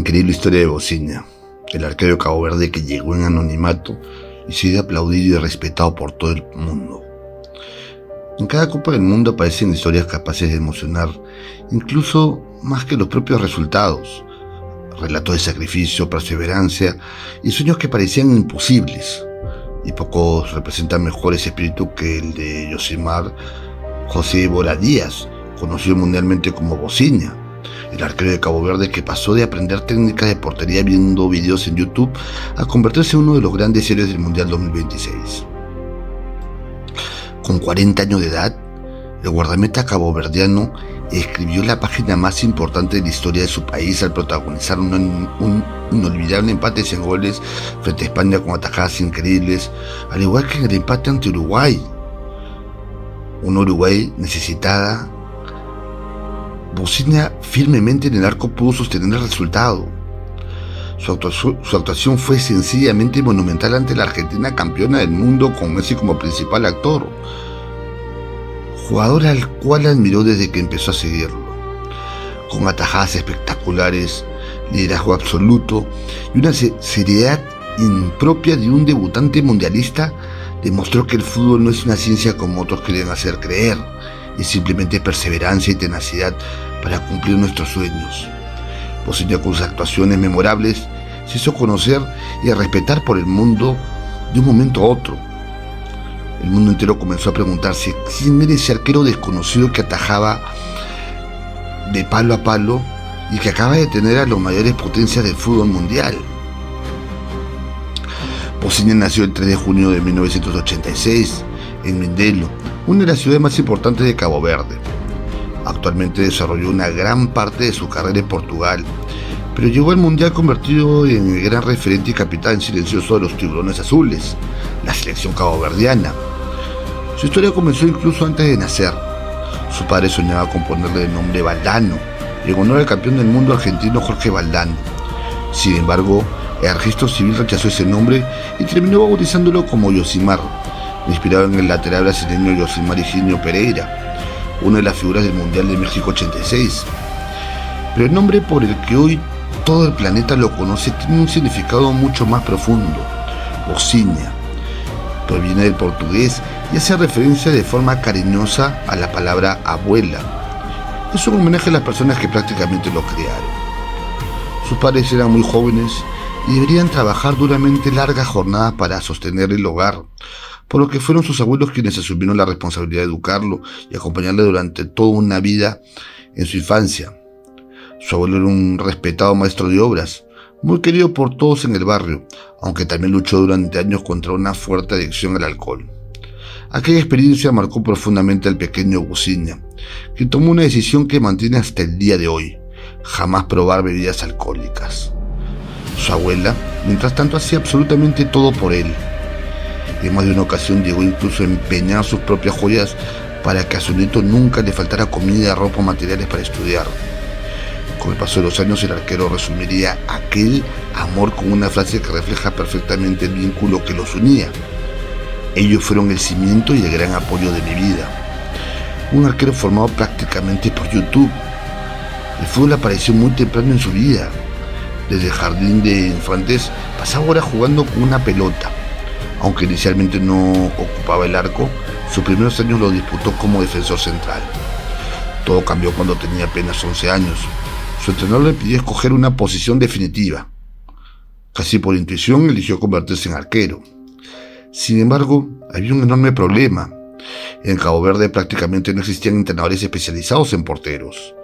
Increíble historia de Bociña, el arquero de Cabo Verde que llegó en anonimato y sigue aplaudido y respetado por todo el mundo. En cada Copa del Mundo aparecen historias capaces de emocionar, incluso más que los propios resultados. Relatos de sacrificio, perseverancia y sueños que parecían imposibles. Y pocos representan mejor ese espíritu que el de Yosimar José Bora Díaz, conocido mundialmente como Bociña, el arquero de Cabo Verde que pasó de aprender técnicas de portería viendo videos en YouTube a convertirse en uno de los grandes héroes del Mundial 2026. Con 40 años de edad, el guardameta caboverdiano escribió la página más importante de la historia de su país al protagonizar un inolvidable empate sin goles frente a España con atajadas increíbles, al igual que en el empate ante Uruguay. Una Uruguay necesitada. Bociña firmemente en el arco pudo sostener el resultado. Su actuación fue sencillamente monumental ante la Argentina campeona del mundo con Messi como principal actor, jugador al cual admiró desde que empezó a seguirlo. Con atajadas espectaculares, liderazgo absoluto y una seriedad impropia de un debutante mundialista, demostró que el fútbol no es una ciencia como otros quieren hacer creer, es simplemente perseverancia y tenacidad para cumplir nuestros sueños. Bociña, con sus actuaciones memorables, se hizo conocer y a respetar por el mundo de un momento a otro. El mundo entero comenzó a preguntarse quién era ese arquero desconocido que atajaba de palo a palo y que acaba de tener a las mayores potencias del fútbol mundial. Bociña nació el 3 de junio de 1986 en Mindelo, una de las ciudades más importantes de Cabo Verde. Actualmente desarrolló una gran parte de su carrera en Portugal, pero llegó al Mundial convertido en el gran referente y capitán silencioso de los Tiburones Azules, la selección caboverdiana. Su historia comenzó incluso antes de nacer. Su padre soñaba con ponerle el nombre Valdano, en honor al campeón del mundo argentino Jorge Valdano. Sin embargo, el registro civil rechazó ese nombre y terminó bautizándolo como Yosimar, inspirado en el lateral brasileño Yosimar Higinio Pereira, una de las figuras del Mundial de México 86. Pero el nombre por el que hoy todo el planeta lo conoce tiene un significado mucho más profundo. Bociña proviene del portugués y hace referencia de forma cariñosa a la palabra abuela. Es un homenaje a las personas que prácticamente lo criaron. Sus padres eran muy jóvenes y deberían trabajar duramente largas jornadas para sostener el hogar, por lo que fueron sus abuelos quienes asumieron la responsabilidad de educarlo y acompañarle durante toda una vida en su infancia. Su abuelo era un respetado maestro de obras, muy querido por todos en el barrio, aunque también luchó durante años contra una fuerte adicción al alcohol. Aquella experiencia marcó profundamente al pequeño Bociña, que tomó una decisión que mantiene hasta el día de hoy: jamás probar bebidas alcohólicas. Su abuela, mientras tanto, hacía absolutamente todo por él. En más de una ocasión llegó incluso a empeñar sus propias joyas para que a su nieto nunca le faltara comida, ropa o materiales para estudiar. Con el paso de los años, el arquero resumiría aquel amor con una frase que refleja perfectamente el vínculo que los unía: ellos fueron el cimiento y el gran apoyo de mi vida. Un arquero formado prácticamente por YouTube. El fútbol apareció muy temprano en su vida. Desde el jardín de infantes pasaba horas jugando con una pelota. Aunque inicialmente no ocupaba el arco, sus primeros años lo disputó como defensor central. Todo cambió cuando tenía apenas 11 años. Su entrenador le pidió escoger una posición definitiva. Casi por intuición eligió convertirse en arquero. Sin embargo, había un enorme problema. En Cabo Verde prácticamente no existían entrenadores especializados en porteros.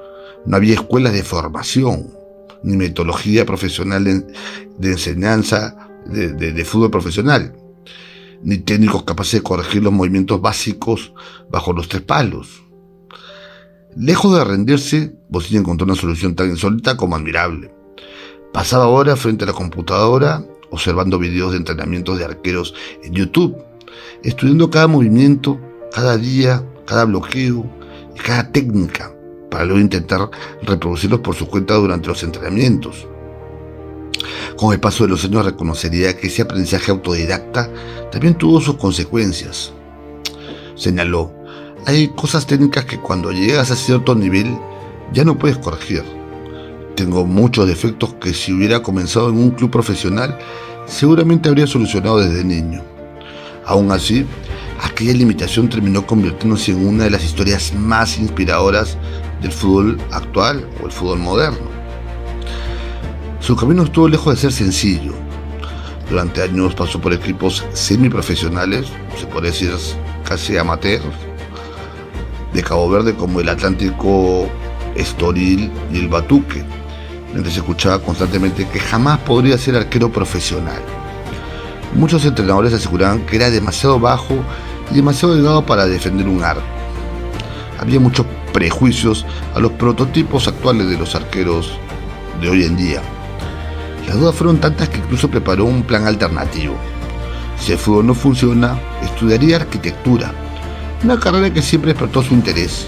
No había escuelas de formación, ni metodología profesional de enseñanza de fútbol profesional, ni técnicos capaces de corregir los movimientos básicos bajo los 3 palos. Lejos de rendirse, Bociña encontró una solución tan insólita como admirable. Pasaba horas frente a la computadora observando videos de entrenamientos de arqueros en YouTube, estudiando cada movimiento, cada día, cada bloqueo y cada técnica, para luego intentar reproducirlos por su cuenta durante los entrenamientos. Con el paso de los años reconocería que ese aprendizaje autodidacta también tuvo sus consecuencias. Señaló: hay cosas técnicas que cuando llegas a cierto nivel ya no puedes corregir. Tengo muchos defectos que si hubiera comenzado en un club profesional, seguramente habría solucionado desde niño. Aún así, aquella limitación terminó convirtiéndose en una de las historias más inspiradoras del fútbol actual o el fútbol moderno. Su camino estuvo lejos de ser sencillo. Durante años pasó por equipos semiprofesionales, se podría decir casi amateurs, de Cabo Verde como el Atlántico Estoril y el Batuque, mientras se escuchaba constantemente que jamás podría ser arquero profesional. Muchos entrenadores aseguraban que era demasiado bajo y demasiado delgado para defender un arco. Había muchos prejuicios a los prototipos actuales de los arqueros de hoy en día. Las dudas fueron tantas que incluso preparó un plan alternativo. Si el fútbol no funciona, estudiaría arquitectura, una carrera que siempre despertó su interés.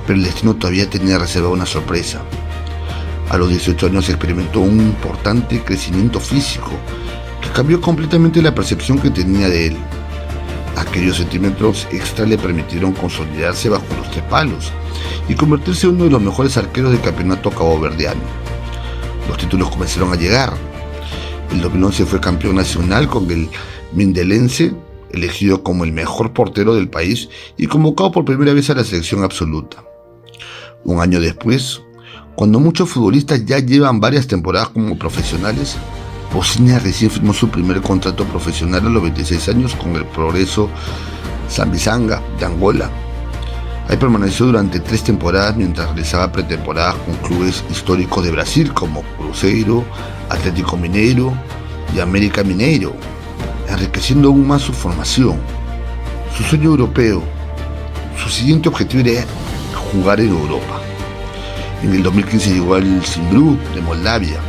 Pero el destino todavía tenía reservada una sorpresa. A los 18 años experimentó un importante crecimiento físico que cambió completamente la percepción que tenía de él. Aquellos centímetros extra le permitieron consolidarse bajo los 3 palos y convertirse en uno de los mejores arqueros del campeonato caboverdiano. Los títulos comenzaron a llegar. El 2011 fue campeón nacional con el Mindelense, elegido como el mejor portero del país y convocado por primera vez a la selección absoluta. Un año después, cuando muchos futbolistas ya llevan varias temporadas como profesionales, Bosnia recién firmó su primer contrato profesional a los 26 años con el Progreso Sambizanga de Angola. Ahí permaneció durante 3 temporadas mientras realizaba pretemporadas con clubes históricos de Brasil como Cruzeiro, Atlético Mineiro y América Mineiro, enriqueciendo aún más su formación. Su sueño europeo, su siguiente objetivo era jugar en Europa. En el 2015 llegó al Zimbru de Moldavia,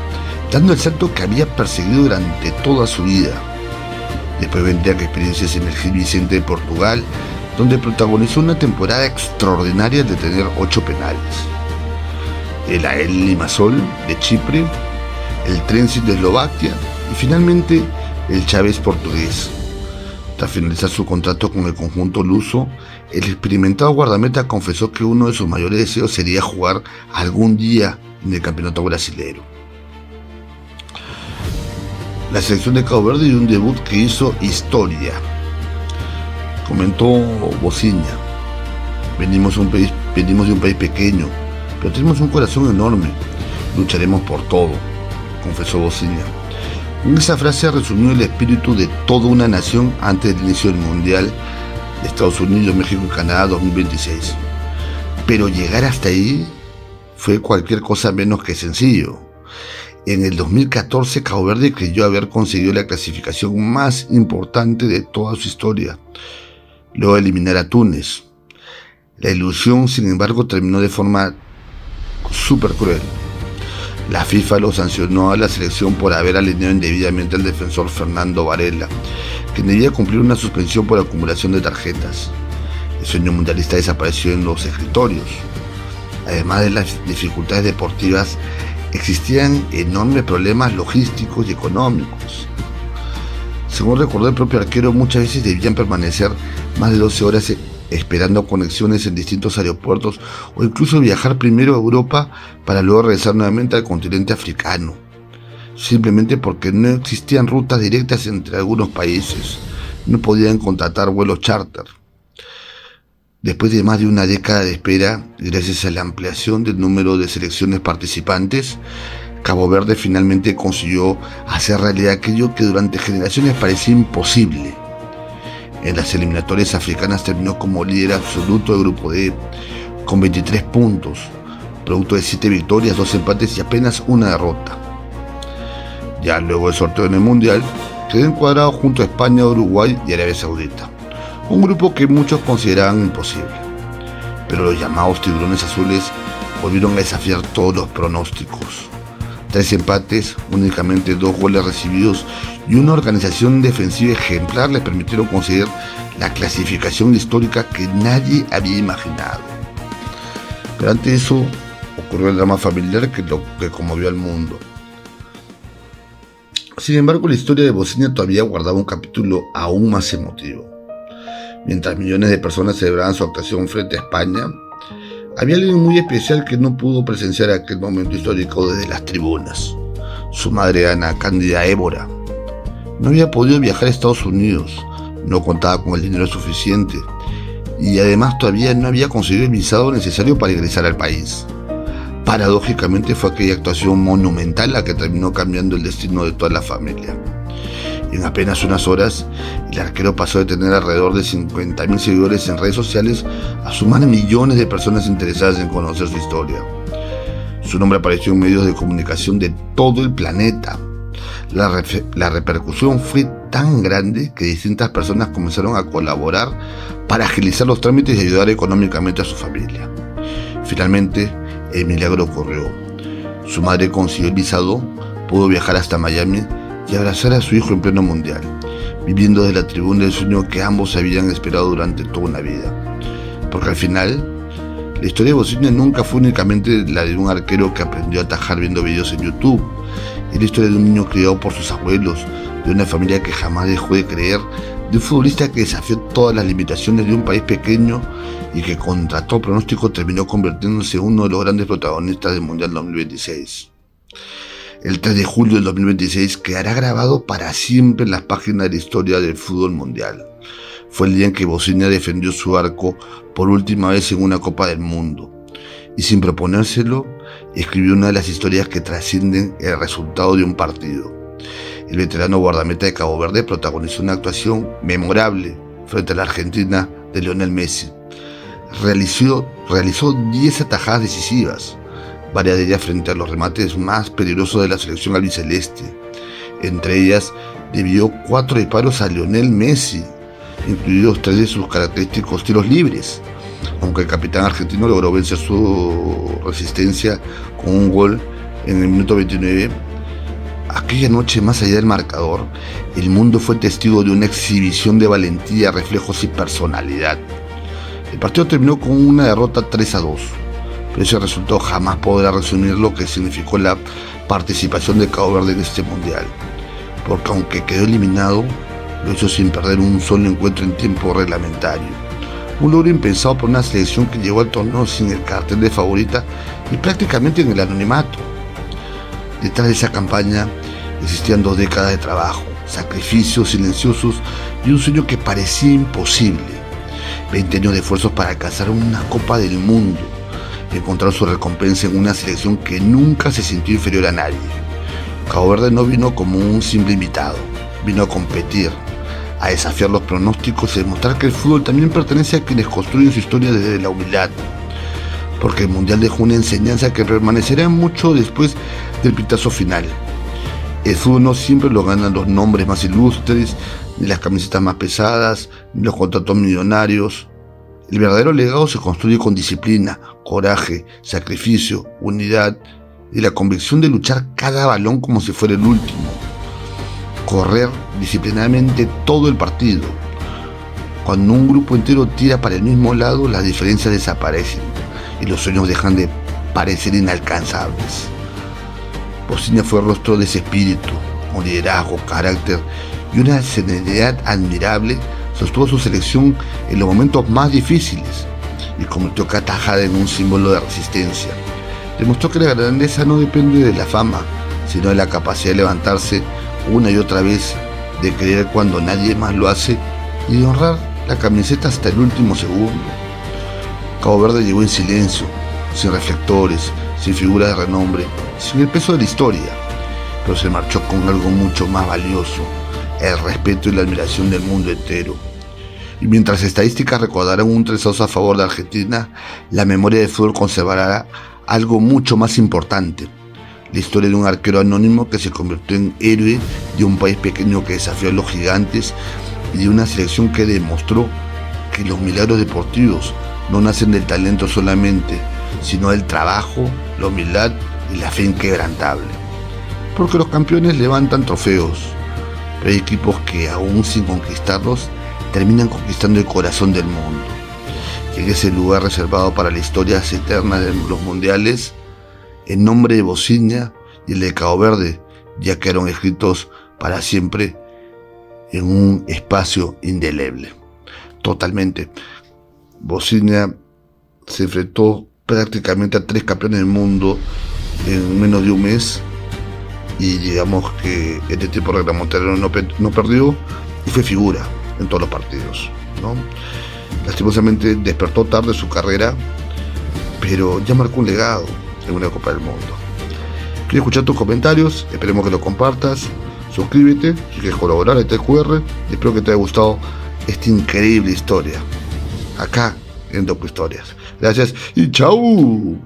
dando el salto que había perseguido durante toda su vida. Después vendría experiencias en el Gil Vicente de Portugal, donde protagonizó una temporada extraordinaria de tener 8 penales. El AEL Limassol de Chipre, el Trenčín de Eslovaquia y finalmente el Chaves portugués. Tras finalizar su contrato con el conjunto luso, el experimentado guardameta confesó que uno de sus mayores deseos sería jugar algún día en el campeonato brasilero. La selección de Cabo Verde dio un debut que hizo historia. Comentó Bociña: venimos de un país pequeño, pero tenemos un corazón enorme. Lucharemos por todo, confesó Bociña. En esa frase resumió el espíritu de toda una nación antes del inicio del Mundial de Estados Unidos, México y Canadá 2026. Pero llegar hasta ahí fue cualquier cosa menos que sencillo. En el 2014, Cabo Verde creyó haber conseguido la clasificación más importante de toda su historia, luego de eliminar a Túnez. La ilusión, sin embargo, terminó de forma súper cruel. La FIFA lo sancionó a la selección por haber alineado indebidamente al defensor Fernando Varela, quien debía cumplir una suspensión por acumulación de tarjetas. El sueño mundialista desapareció en los escritorios. Además de las dificultades deportivas, existían enormes problemas logísticos y económicos. Según recordó el propio arquero, muchas veces debían permanecer más de 12 horas esperando conexiones en distintos aeropuertos o incluso viajar primero a Europa para luego regresar nuevamente al continente africano, simplemente porque no existían rutas directas entre algunos países, no podían contratar vuelos charter. Después de más de una década de espera, gracias a la ampliación del número de selecciones participantes, Cabo Verde finalmente consiguió hacer realidad aquello que durante generaciones parecía imposible. En las eliminatorias africanas terminó como líder absoluto del grupo D, con 23 puntos, producto de 7 victorias, 2 empates y apenas una derrota. Ya luego del sorteo en el Mundial, quedó encuadrado junto a España, Uruguay y Arabia Saudita, un grupo que muchos consideraban imposible. Pero los llamados tiburones azules volvieron a desafiar todos los pronósticos. 3 empates, únicamente 2 goles recibidos y una organización defensiva ejemplar les permitieron conseguir la clasificación histórica que nadie había imaginado. Pero ante eso ocurrió el drama familiar que conmovió al mundo. Sin embargo, la historia de Bosnia todavía guardaba un capítulo aún más emotivo. Mientras millones de personas celebraban su actuación frente a España, Había alguien muy especial que no pudo presenciar aquel momento histórico desde las tribunas. Su madre, Ana Cándida Évora, no había podido viajar a Estados Unidos, no contaba con el dinero suficiente y además todavía no había conseguido el visado necesario para ingresar al país. Paradójicamente fue aquella actuación monumental la que terminó cambiando el destino de toda la familia. En apenas unas horas, el arquero pasó de tener alrededor de 50.000 seguidores en redes sociales a sumar millones de personas interesadas en conocer su historia. Su nombre apareció en medios de comunicación de todo el planeta. La repercusión fue tan grande que distintas personas comenzaron a colaborar para agilizar los trámites y ayudar económicamente a su familia. Finalmente, el milagro ocurrió. Su madre consiguió el visado, pudo viajar hasta Miami y abrazar a su hijo en pleno mundial, viviendo desde la tribuna el sueño que ambos habían esperado durante toda una vida. Porque al final, la historia de Bosnia nunca fue únicamente la de un arquero que aprendió a atajar viendo videos en YouTube. Es la historia de un niño criado por sus abuelos, de una familia que jamás dejó de creer, de un futbolista que desafió todas las limitaciones de un país pequeño y que contra todo pronóstico terminó convirtiéndose en uno de los grandes protagonistas del Mundial 2026. El 3 de julio del 2026 quedará grabado para siempre en las páginas de la historia del fútbol mundial. Fue el día en que Bosnia defendió su arco por última vez en una Copa del Mundo y sin proponérselo escribió una de las historias que trascienden el resultado de un partido. El veterano guardameta de Cabo Verde protagonizó una actuación memorable frente a la Argentina de Lionel Messi. Realizó 10 atajadas decisivas, varias de ellas frente a los remates más peligrosos de la selección albiceleste. Entre ellas, debió 4 disparos a Lionel Messi, incluidos 3 de sus característicos tiros libres, aunque el capitán argentino logró vencer su resistencia con un gol en el minuto 29. Aquella noche, más allá del marcador, el mundo fue testigo de una exhibición de valentía, reflejos y personalidad. El partido terminó con una derrota 3-2, pero ese resultado jamás podrá resumir lo que significó la participación de Cabo Verde en este mundial, porque aunque quedó eliminado, lo hizo sin perder un solo encuentro en tiempo reglamentario. Un logro impensado por una selección que llegó al torneo sin el cartel de favorita y prácticamente en el anonimato. Detrás de esa campaña existían 2 décadas de trabajo, sacrificios silenciosos y un sueño que parecía imposible. 20 años de esfuerzos para alcanzar una Copa del Mundo, encontrar su recompensa en una selección que nunca se sintió inferior a nadie. Cabo Verde no vino como un simple invitado, vino a competir, a desafiar los pronósticos y demostrar que el fútbol también pertenece a quienes construyen su historia desde la humildad. Porque el Mundial dejó una enseñanza que permanecerá mucho después del pitazo final. El fútbol no siempre lo ganan los nombres más ilustres, ni las camisetas más pesadas, ni los contratos millonarios. El verdadero legado se construye con disciplina, coraje, sacrificio, unidad y la convicción de luchar cada balón como si fuera el último. Correr disciplinadamente todo el partido. Cuando un grupo entero tira para el mismo lado, las diferencias desaparecen y los sueños dejan de parecer inalcanzables. Bosnia fue el rostro de ese espíritu, con liderazgo, carácter y una serenidad admirable. Sostuvo su selección en los momentos más difíciles y convirtió cada tajada en un símbolo de resistencia. Demostró que la grandeza no depende de la fama, sino de la capacidad de levantarse una y otra vez, de creer cuando nadie más lo hace y de honrar la camiseta hasta el último segundo. Cabo Verde llegó en silencio, sin reflectores, sin figuras de renombre, sin el peso de la historia, pero se marchó con algo mucho más valioso: el respeto y la admiración del mundo entero. Y mientras estadísticas recordarán un 3-2 a favor de Argentina, la memoria del fútbol conservará algo mucho más importante: la historia de un arquero anónimo que se convirtió en héroe, de un país pequeño que desafió a los gigantes y de una selección que demostró que los milagros deportivos no nacen del talento solamente, sino del trabajo, la humildad y la fe inquebrantable. Porque los campeones levantan trofeos, pero hay equipos que aún sin conquistarlos terminan conquistando el corazón del mundo. Y en ese lugar reservado para la historia eterna de los mundiales, el nombre de Bosnia y el de Cabo Verde ya quedaron escritos para siempre en un espacio indeleble. Totalmente. Bosnia se enfrentó prácticamente a 3 campeones del mundo en menos de un mes, y digamos que este tipo de remontada no perdió y fue figura en todos los partidos, ¿no? Lastimosamente despertó tarde su carrera, pero ya marcó un legado en una Copa del Mundo. Quiero escuchar tus comentarios, esperemos que lo compartas, suscríbete si quieres colaborar, ahí está el QR, y espero que te haya gustado esta increíble historia acá en Docu Historias. Gracias y chau.